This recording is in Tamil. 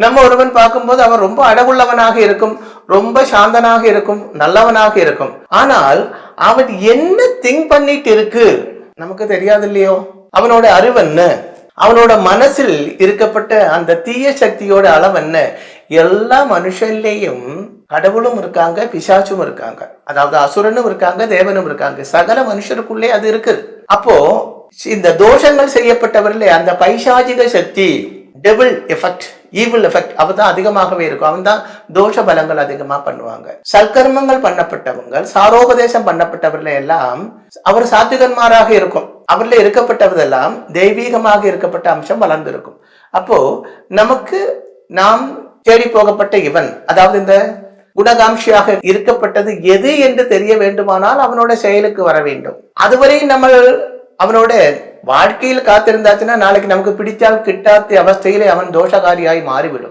நம்ம ஒருவன் பார்க்கும்போது அவன் ரொம்ப அழகுள்ளவனாக இருக்கும், ரொம்ப சாந்தனாக இருக்கும், நல்லவனாக இருக்கும். ஆனால் அவன் என்ன திங்க் பண்ணிட்டு இருக்கு நமக்கு தெரியாது இல்லையோ. அவனோட அறிவு என்ன, அவனோட மனசில் இருக்கப்பட்ட அந்த தீய சக்தியோட அளவு என்ன. எல்லா மனுஷன்லேயும் கடவுளும் இருக்காங்க, பிசாச்சும் இருக்காங்க. அதாவது அசுரனும் இருக்காங்க, தேவனும் இருக்காங்க. சகல மனுஷருக்குள்ளே அது இருக்குது. அப்போ இந்த தோஷங்கள் செய்யப்பட்டவர்களே அந்த பைசாஜிக சக்தி, டெவில் எஃபெக்ட், ஈவில் எஃபெக்ட் அவதான் அதிகமாகவே இருக்கும். அவன் தான் தோஷ பலங்கள் அதிகமா பண்ணுவாங்க. சல்கர்மங்கள் பண்ணப்பட்டவங்க, சாரோபதேசம் பண்ணப்பட்டவர்கள் எல்லாம் அவர் சாத்விகன்மாராக இருக்கும். அவர்ல இருக்கப்பட்டவதெல்லாம் தெய்வீகமாக இருக்கப்பட்ட அம்சம் வளர்ந்திருக்கும். அப்போ நமக்கு நாம் தேடி போகப்பட்ட இவன், அதாவது இந்த குணகாம்சியாக இருக்கப்பட்டது எது என்று தெரிய வேண்டுமானால் அவனோட செயலுக்கு வர வேண்டும். அதுவரை நம்ம அவனோட வாழ்க்கையில் காத்திருந்தாச்சுன்னா நாளைக்கு நமக்கு பிடித்தால் கிட்டாத அவஸ்தையிலே அவன் தோஷகாரியாய் மாறிவிடும்.